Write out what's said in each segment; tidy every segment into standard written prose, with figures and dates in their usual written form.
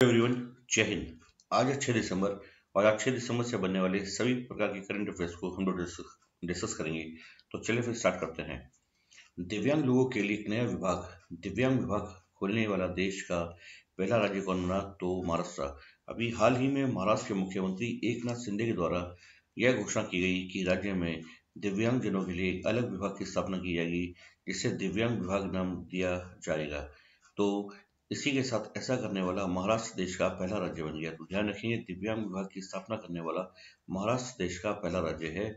Everyone, जय हिंद। आज है 6 दिसंबर और आज 6 दिसंबर से बनने वाले सभी प्रकार के करंट अफेयर्स को हम लोग डिस्कस करेंगे। तो चलिए फिर स्टार्ट करते हैं। दिव्यांग लोगों के लिए एक नया दिव्यांग विभाग खोलने वाला देश का पहला राज्य कौन बना? तो महाराष्ट्र। अभी हाल ही में महाराष्ट्र के मुख्यमंत्री एकनाथ शिंदे के द्वारा यह घोषणा की गई कि राज्य में दिव्यांग जनों के लिए एक अलग विभाग की स्थापना की जाएगी, जिसे दिव्यांग विभाग नाम दिया जाएगा। तो इसी के साथ ऐसा करने वाला महाराष्ट्र देश का पहला राज्य बन गया। तो ध्यान रखेंगे, दिव्यांग विभाग की स्थापना करने वाला महाराष्ट्र देश का पहला राज्य है।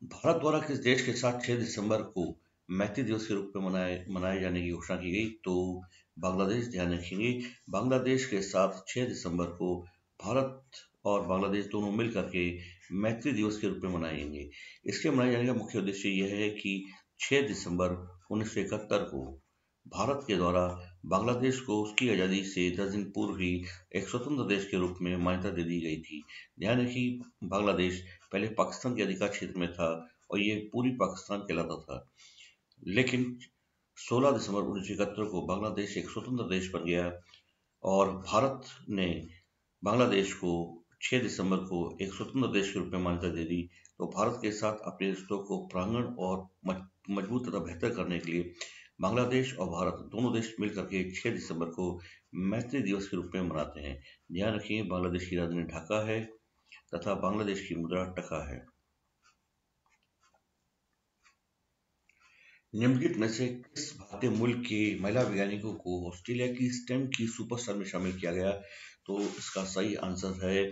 भारत द्वारा किस देश के साथ 6 दिसंबर को मैत्री दिवस के रूप में मनाए जाने की घोषणा की गई? तो बांग्लादेश। ध्यान रखेंगे, बांग्लादेश के साथ 6 दिसंबर को भारत और बांग्लादेश दोनों मिलकर के मैत्री दिवस के रूप में मनाएंगे। इसके मनाए जाने का मुख्य उद्देश्य यह है कि 6 दिसंबर 1971 को भारत के द्वारा बांग्लादेश को उसकी आज़ादी से 10 दिन पूर्व ही एक स्वतंत्र देश के रूप में मान्यता दे दी गई थी। ध्यान रखिए, बांग्लादेश पहले पाकिस्तान के अधिकार क्षेत्र में था और ये पूरी पाकिस्तान कहलाता था, लेकिन 16 दिसंबर 1971 को बांग्लादेश एक स्वतंत्र देश बन गया और भारत ने बांग्लादेश को 6 दिसंबर को एक स्वतंत्र देश के रूप में मान्यता दे दी। तो भारत के साथ अपने रिश्तों को प्रांगण और मजबूत तथा बेहतर करने के लिए बांग्लादेश और भारत दोनों देश मिलकर के 6 दिसंबर को मैत्री दिवस के रूप में मनाते हैं। ध्यान रखिए, बांग्लादेश की राजधानी ढाका है तथा बांग्लादेश की मुद्रा टका है। निम्नलिखित में से किस भारतीय मूल की महिला वैज्ञानिकों को ऑस्ट्रेलिया की स्टेम की सुपरस्टार में शामिल किया गया? तो इसका सही आंसर है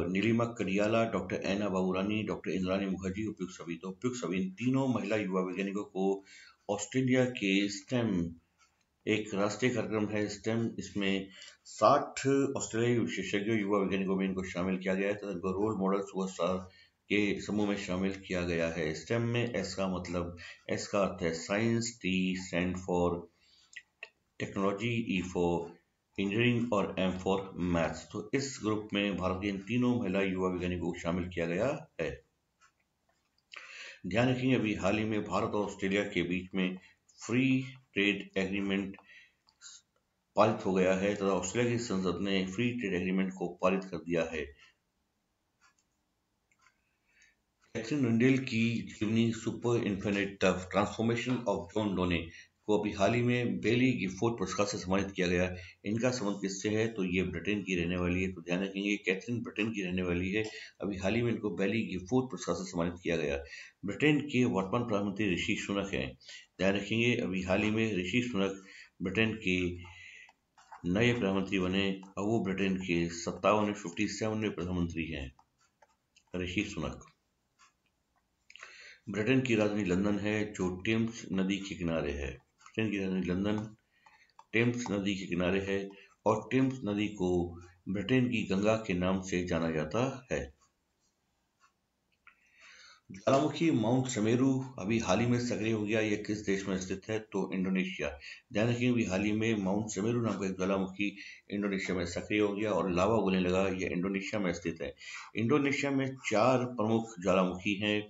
नीलिमा कडियाला, डॉक्टर ऐना बाबूरानी, डॉक्टर इंद्रानी मुखर्जी, उपयुक्त सभी। तो उपयुक्त सभी इन तीनों महिला युवा वैज्ञानिकों को ऑस्ट्रेलिया के स्टेम, एक राष्ट्रीय कार्यक्रम है स्टेम, इसमें 60 ऑस्ट्रेलियाई विशेषज्ञों युवा वैज्ञानिकों में इनको शामिल किया गया है तथा इनको रोल मॉडल सुपरस्टार के समूह में शामिल किया गया है। स्टेम में एस का मतलब, एस का अर्थ है science, T stand for technology, E for engineering और एम फॉर मैथ्स। तो इस ग्रुप में भारत के इन तीनों महिला युवा वैज्ञानिकों को शामिल किया गया है। ध्यान रखेंगे, अभी हाल ही में भारत और ऑस्ट्रेलिया के बीच में फ्री ट्रेड एग्रीमेंट पारित हो गया है तथा ऑस्ट्रेलिया की संसद ने फ्री ट्रेड एग्रीमेंट को पारित कर दिया है। कैथरीन रंडेल की जीवनी super infinite transformation of John Donne को अभी हाल ही में बेली गिफोर्ड पुरस्कार से सम्मानित किया गया। इनका संबंध किससे है? तो ये ब्रिटेन की रहने वाली है। तो ध्यान रखेंगे, कैथरीन ब्रिटेन की रहने वाली है। अभी हाल ही में इनको बेली गिफोर्ड पुरस्कार से सम्मानित किया गया। ब्रिटेन के वर्तमान प्रधानमंत्री ऋषि सुनक हैं। ध्यान रखेंगे, अभी हाल ही में ऋषि सुनक ब्रिटेन के नए प्रधानमंत्री बने और वो ब्रिटेन के 57वें प्रधानमंत्री हैं, ऋषि सुनक। ब्रिटेन की राजधानी लंदन है, जो टेम्स नदी के किनारे है। ब्रिटेन की राजधानी लंदन टेम्स नदी के किनारे है और टेम्स नदी को ब्रिटेन की गंगा के नाम से जाना जाता है। ज्वालामुखी माउंट समेरू अभी हाल ही में सक्रिय हो गया। यह किस देश में स्थित है? तो इंडोनेशिया। ध्यान रखिए, अभी हाल ही में माउंट समेरू नाम का एक ज्वालामुखी इंडोनेशिया में सक्रिय हो गया और लावा उगलने लगा। यह इंडोनेशिया में स्थित है। इंडोनेशिया में 4 प्रमुख ज्वालामुखी हैं।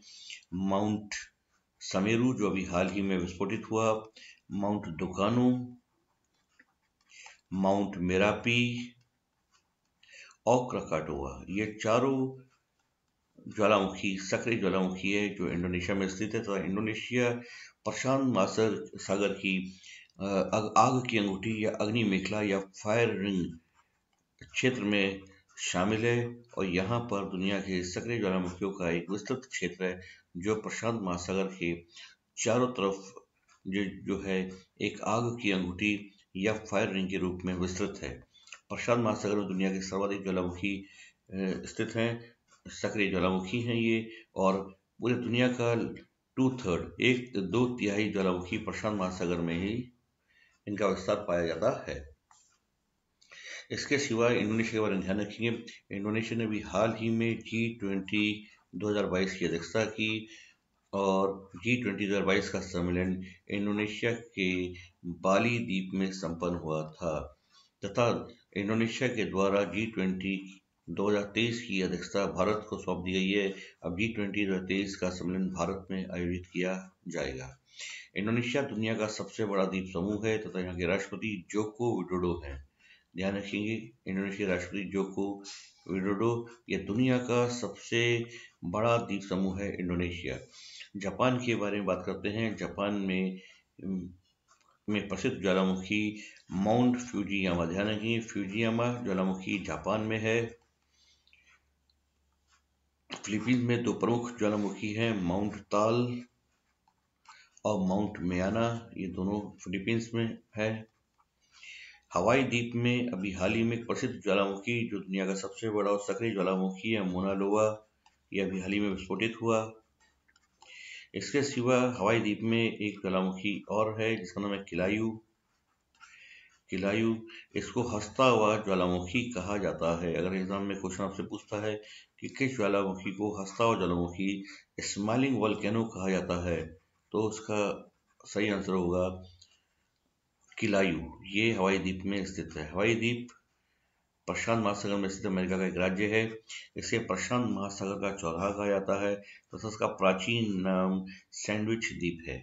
माउंट समेरू, जो अभी हाल ही में विस्फोटित हुआ, माउंट दुकानो, माउंट मेरापी और क्रकाटोआ। ये चारों ज्वालामुखी सक्रिय ज्वालामुखी है जो इंडोनेशिया में स्थित है। तो इंडोनेशिया प्रशांत महासागर की आग की अंगूठी या अग्नि मेखला या फायर रिंग क्षेत्र में शामिल है और यहाँ पर दुनिया के सक्रिय ज्वालामुखियों का एक विस्तृत क्षेत्र है जो प्रशांत महासागर के चारों तरफ जो है एक आग की अंगूठी या फायर रिंग के रूप में विस्तृत है। प्रशांत महासागर में दुनिया के सर्वाधिक ज्वालामुखी स्थित हैं, सक्रिय ज्वालामुखी हैं ये, और पूरी दुनिया का 2/3 1/2 ज्वालामुखी प्रशांत महासागर में ही इनका विस्तार पाया जाता है। इसके सिवा इंडोनेशिया के बारे में ध्यान रखेंगे। इंडोनेशिया ने भी हाल ही में G20 2022 की अध्यक्षता की और G20 2022 का सम्मेलन इंडोनेशिया के बाली द्वीप में संपन्न हुआ था तथा इंडोनेशिया के द्वारा G20 2023 की अध्यक्षता भारत को सौंप दी गई है। अब G20 2023 का सम्मेलन भारत में आयोजित किया जाएगा। इंडोनेशिया दुनिया का सबसे बड़ा द्वीप समूह है तथा यहाँ के राष्ट्रपति जोको विडोडो हैं। ध्यान रखेंगे, इंडोनेशिया राष्ट्रपति जोको विडोडो, ये दुनिया का सबसे बड़ा द्वीप समूह है इंडोनेशिया। जापान के बारे में बात करते हैं। जापान में प्रसिद्ध ज्वालामुखी माउंट फ्यूजियामा। ध्यान रखिए, फ्यूजियामा ज्वालामुखी जापान में है। फिलीपींस में दो प्रमुख ज्वालामुखी हैं, माउंट ताल और माउंट मैयाना, ये दोनों फिलीपींस में है। हवाई द्वीप में अभी हाल ही में एक प्रसिद्ध ज्वालामुखी जो दुनिया का सबसे बड़ा और सक्रिय ज्वालामुखी है, मोना लोआ, ये अभी हाल ही में विस्फोटित हुआ। इसके सिवा हवाई द्वीप में एक ज्वालामुखी और है जिसका नाम है किलायू। इसको हंसता हुआ ज्वालामुखी कहा जाता है। अगर एग्जाम में क्वेश्चन आपसे पूछता है कि किस ज्वालामुखी को हंसता हुआ ज्वालामुखी, स्माइलिंग वोल्केनो कहा जाता है, तो उसका सही आंसर होगा किलायू। ये हवाई द्वीप में स्थित है। हवाई द्वीप प्रशांत महासागर में स्थित अमेरिका का एक राज्य है। इसे प्रशांत महासागर का चौराहा कहा जाता है तथा इसका प्राचीन नाम सैंडविच द्वीप है।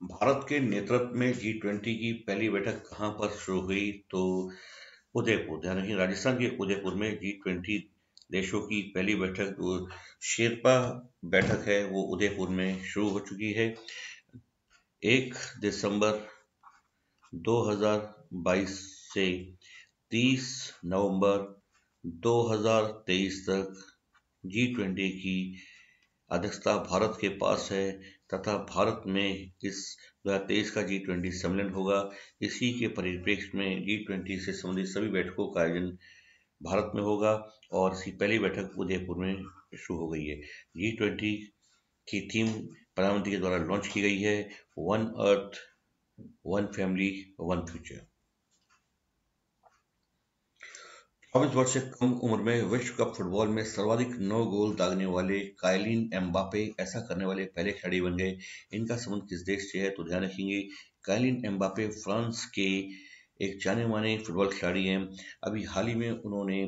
भारत के नेतृत्व में G20 की पहली बैठक कहाँ पर शुरू हुई? तो उदयपुर। ध्यान रखिए, राजस्थान के उदयपुर में G20 देशों की पहली बैठक, जो शेरपा बैठक है, वो उदयपुर में शुरू हो चुकी है। 1 दिसंबर 2022 से 30 नवंबर 2023 तक G20 की अध्यक्षता भारत के पास है तथा भारत में इस 2023 का G20 सम्मेलन होगा। इसी के परिप्रेक्ष्य में G20 से संबंधित सभी बैठकों का आयोजन भारत में होगा और इसकी पहली बैठक उदयपुर में शुरू हो गई है। G20 की थीम प्रधानमंत्री के द्वारा लॉन्च की गई है, one earth, one family, one future. 24 वर्ष से कम उम्र में विश्व कप फुटबॉल में सर्वाधिक 9 गोल दागने वाले काइलिन एम्बापे ऐसा करने वाले पहले खिलाड़ी बन गए। इनका संबंध किस देश से है? तो ध्यान रखेंगे, काइलिन एम्बापे फ्रांस के एक जाने माने फुटबॉल खिलाड़ी हैं। अभी हाल ही में उन्होंने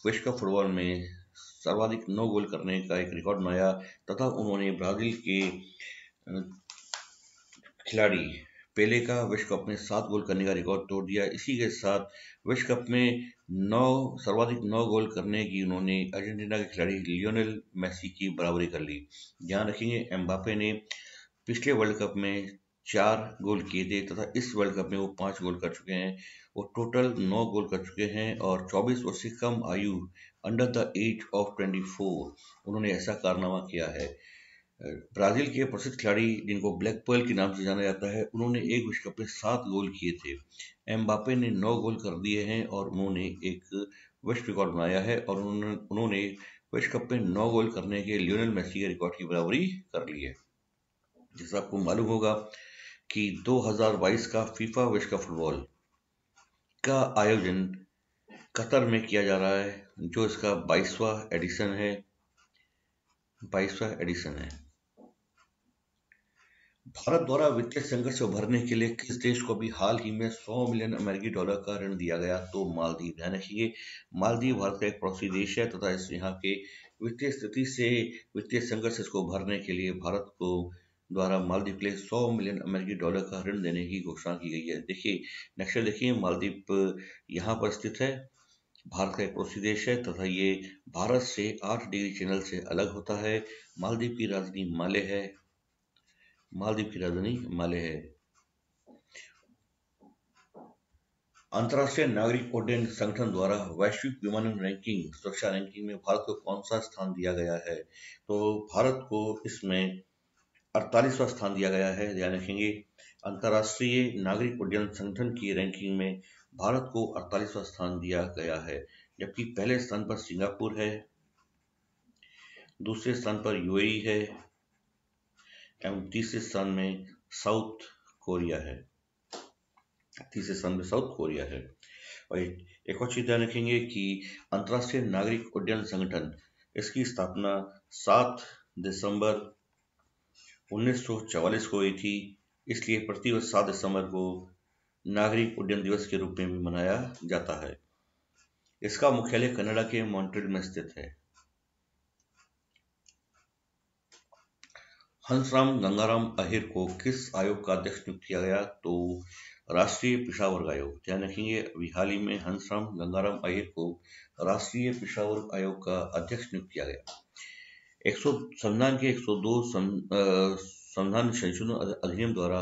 विश्व कप फुटबॉल में सर्वाधिक 9 गोल करने का एक रिकॉर्ड बनाया तथा उन्होंने ब्राजील के खिलाड़ी पेले का विश्व कप में 7 गोल करने का रिकॉर्ड तोड़ दिया। इसी के साथ विश्व कप में सर्वाधिक 9 गोल करने की उन्होंने अर्जेंटीना के खिलाड़ी लियोनेल मेसी की बराबरी कर ली। ध्यान रखेंगे, एम्बापे ने पिछले वर्ल्ड कप में 4 गोल किए थे तथा इस वर्ल्ड कप में वो 5 गोल कर चुके हैं। वो टोटल 9 गोल कर चुके हैं और 24 वर्ष से कम आयु, अंडर द एज ऑफ 24, उन्होंने ऐसा कारनामा किया है। ब्राजील के प्रसिद्ध खिलाड़ी जिनको ब्लैक पर्ल के नाम से जाना जाता है, उन्होंने एक विश्व कप में 7 गोल किए थे। एम्बापे ने 9 गोल कर दिए हैं और उन्होंने एक विश्व रिकॉर्ड बनाया है और उन्होंने विश्व कप में 9 गोल करने के लियोनेल मेसी के रिकॉर्ड की बराबरी कर ली है। जैसा आपको मालूम होगा कि 2022 का फीफा विश्व कप फुटबॉल का आयोजन कतर में किया जा रहा है, जो इसका 22वां एडिशन है। भारत द्वारा वित्तीय संकट से उभरने के लिए किस देश को भी हाल ही में $100 मिलियन अमेरिकी डॉलर का ऋण दिया गया? तो मालदीव। ध्यान रखिए, मालदीव भारत का एक पड़ोसी देश है तथा इस यहाँ के वित्तीय स्थिति से, वित्तीय संकट से इसको उभरने के लिए भारत को द्वारा मालदीव के लिए $100 मिलियन अमेरिकी डॉलर का ऋण देने की घोषणा की गई है। देखिए नक्शा, देखिए मालदीव यहाँ पर स्थित है, भारत का एक पड़ोसी देश है तथा ये भारत से 8 डिग्री चैनल से अलग होता है। मालदीव की राजधानी माले है। अंतर्राष्ट्रीय नागरिक उड्डयन संगठन द्वारा वैश्विक विमानन रैंकिंग, सुरक्षा रैंकिंग में भारत को कौन सा स्थान दिया गया है? तो भारत को इसमें 48वां स्थान दिया गया है। ध्यान रखेंगे, अंतर्राष्ट्रीय नागरिक उड्डयन संगठन की रैंकिंग में भारत को 48वां स्थान दिया गया है, जबकि पहले स्थान पर सिंगापुर है, दूसरे स्थान पर यूएई है एवं तीसरे स्थान में साउथ कोरिया है। और एक और चीज ध्यान रखेंगे कि अंतर्राष्ट्रीय नागरिक उड्डयन संगठन, इसकी स्थापना 7 दिसंबर 1944 को हुई थी, इसलिए प्रतिवर्ष 7 दिसंबर को नागरिक उड्डयन दिवस के रूप में भी मनाया जाता है। इसका मुख्यालय कनाडा के मॉन्ट्रियल में स्थित है। हंसराम गंगाराम अहिर को किस आयोग का अध्यक्ष नियुक्त किया गया? तो राष्ट्रीय पिछड़ा वर्ग आयोग। ध्यान रखेंगे, अभी हाल ही में हंसराम गंगाराम अहिर को राष्ट्रीय पिछड़ा वर्ग आयोग का अध्यक्ष नियुक्त किया गया। संविधान के 102 संविधान संशोधन अधिनियम द्वारा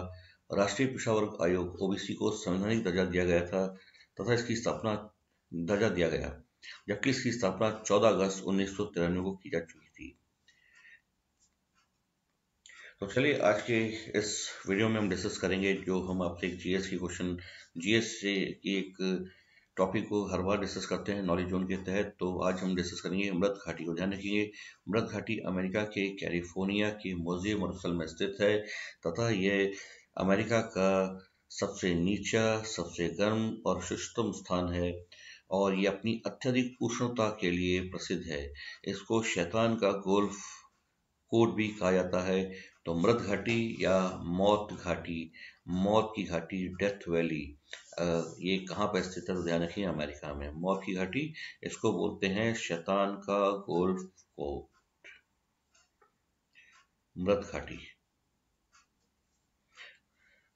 राष्ट्रीय पिछड़ा वर्ग आयोग ओबीसी को संवैधानिक दर्जा दिया गया था तथा इसकी स्थापना दर्जा दिया गया, जबकि इसकी स्थापना 14 अगस्त 1993 को की जा चुकी थी। तो चलिए आज के इस वीडियो में हम डिस्कस करेंगे, जो हम आपसे एक जीएस की क्वेश्चन, जीएस से एक टॉपिक को हर बार डिस्कस करते हैं नॉलेज जोन के तहत। तो आज हम डिस्कस करेंगे मृत घाटी को। ध्यान रखिए, मृत घाटी अमेरिका के कैलिफोर्निया के मोजे मरुस्थल में स्थित है तथा यह अमेरिका का सबसे नीचा, सबसे गर्म और शुष्कतम स्थान है और ये अपनी अत्यधिक उष्णता के लिए प्रसिद्ध है। इसको शैतान का गोल्फ कोट भी कहा जाता है। तो मृत घाटी या मौत घाटी, मौत की घाटी, डेथ वैली, ये कहाँ पर स्थित है? तो ध्यान रखिए, अमेरिका में। मौत की घाटी, इसको बोलते हैं शैतान का गोल्फ कोट, मृत घाटी।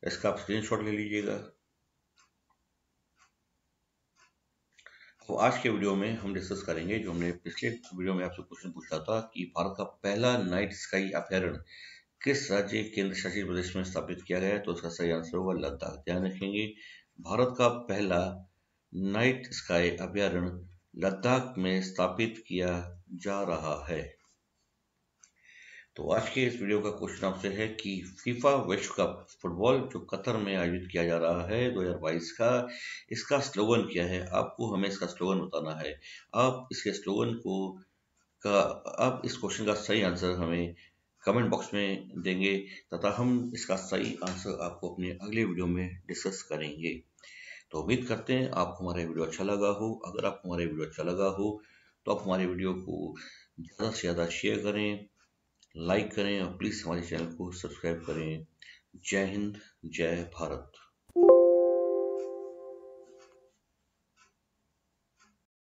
इसका आप स्क्रीनशॉट ले लीजिएगा। तो आज के वीडियो में हम डिस्कस करेंगे, जो हमने पिछले वीडियो में आपसे क्वेश्चन पूछा था कि भारत का पहला नाइट स्काई अभयारण्य किस राज्य केंद्र शासित प्रदेश में स्थापित किया गया है? तो इसका सही आंसर होगा लद्दाख। ध्यान रखेंगे, भारत का पहला नाइट स्काई अभयारण्य लद्दाख में स्थापित किया जा रहा है। तो आज के इस वीडियो का क्वेश्चन आपसे है कि फीफा विश्व कप फुटबॉल जो कतर में आयोजित किया जा रहा है 2022 का, इसका स्लोगन क्या है? आपको हमें इसका स्लोगन बताना है। आप इसके स्लोगन को आप इस क्वेश्चन का सही आंसर हमें कमेंट बॉक्स में देंगे तथा हम इसका सही आंसर आपको अपने अगले वीडियो में डिस्कस करेंगे। तो उम्मीद करते हैं आपको हमारा वीडियो अच्छा लगा हो। अगर आपको हमारा वीडियो अच्छा लगा हो तो आप हमारे वीडियो को ज़्यादा से ज़्यादा शेयर करें, लाइक करें और प्लीज़ हमारे चैनल को सब्सक्राइब करें। जय हिंद, जय भारत।